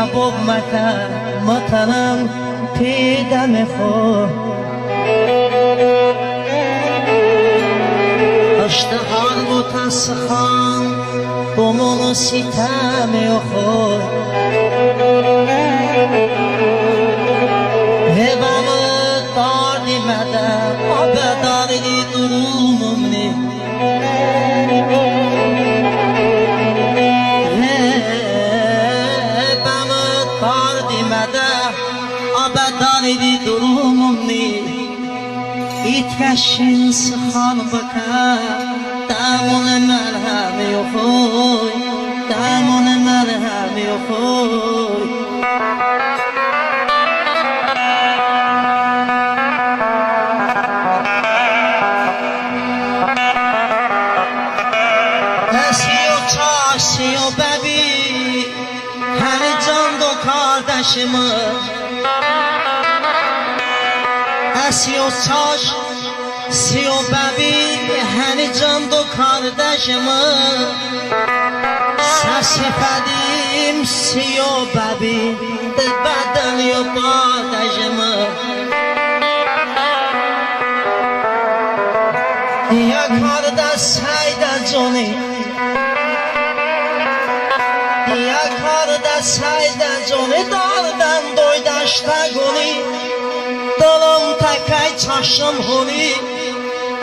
کباب مکن متنم پیدم خود اشتغال متاسخان بمون ستم خود هبام داری مدم آبداری درونمنی هبام داری مدم آبداری درونمنی ایتکشین سخان بکن دامون مرهمی خوی دامون مرهمی خوی سیو ببی همه جان دو کاردشمه سیو چاش سیو ببی همه جان دو کاردشمه سرسفدیم سیو ببی دل بدن یو بادشمه یا کارده سایده جونی یا کارده سایده جونی داردن دویدشته گونی دلم تکی چشم هونی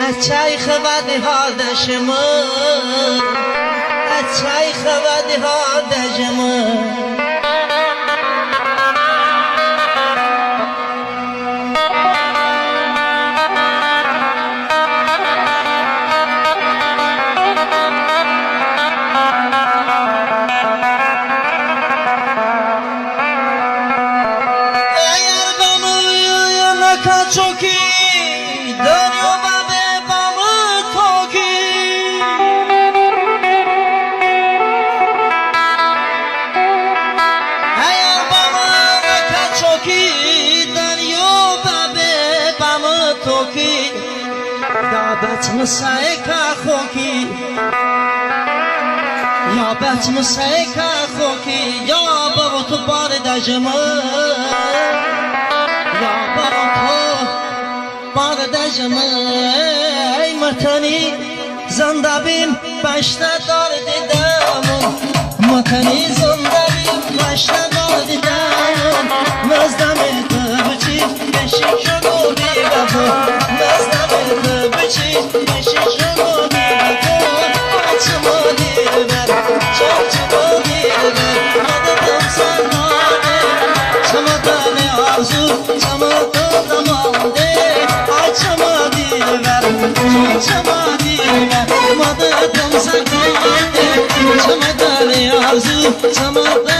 اچای خودی هاردشمه اچای خودی هاردشمه چوکی دنیا بابه بامو توکی هیا بامو نکا چوکی دنیا بابه بامو توکی دابت مسای که خوکی یا بت مسای که خوکی یا بابا تو بار دجمه یا بابا تو بار دجمه متنی زنده بیم بشته دار دیدم متنی زنده بیم بشته دار دیدم مزدم تو بچی بشی شنو بیگفو مزدم تو بچی بشی شنو بیگفو چما دیر بر چما دیر بر مددم سنانه چما دانه آرزو چما دانه چما دیر بر چما دیر بر مددم سنانه چما دانه آرزو چما دانه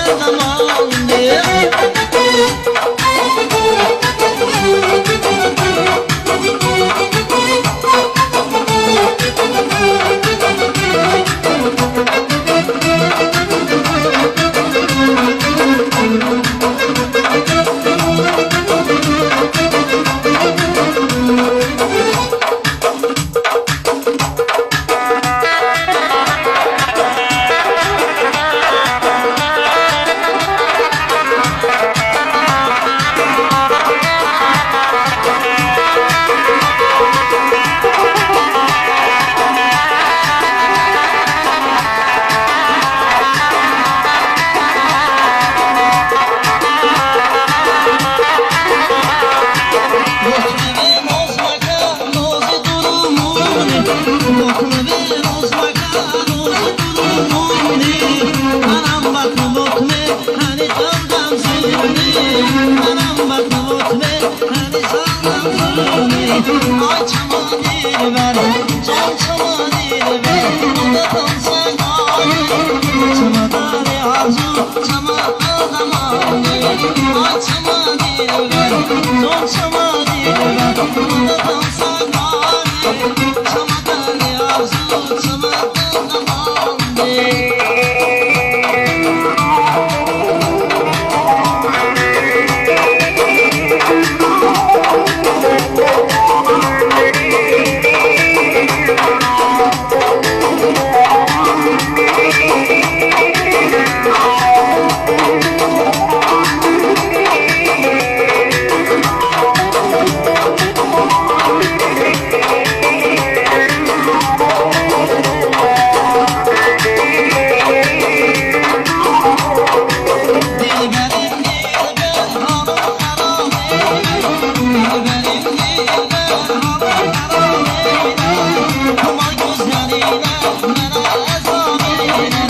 Mənə zaminə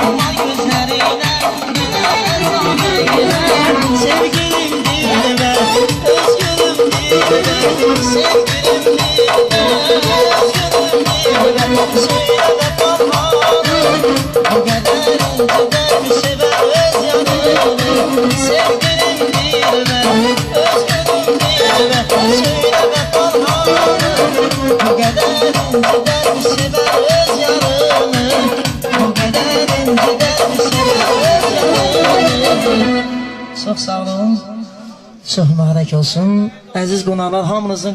Aman gözlərinə Mənə zaminə Sevgilim dilbə Öz gülüm dilbə Sevgilim dilbə Öz gülüm dilbə Söylə və parmağını Bu qədər incidən sevər öz yanını Sevgilim dilbə Öz gülüm dilbə Söylə və parmağını Bu qədər incidən sevər öz yanını Bu qədər incidən sevər öz yanını Çox sağ olun. Çox mübarək olsun. Əziz qonaqlar, hamınızın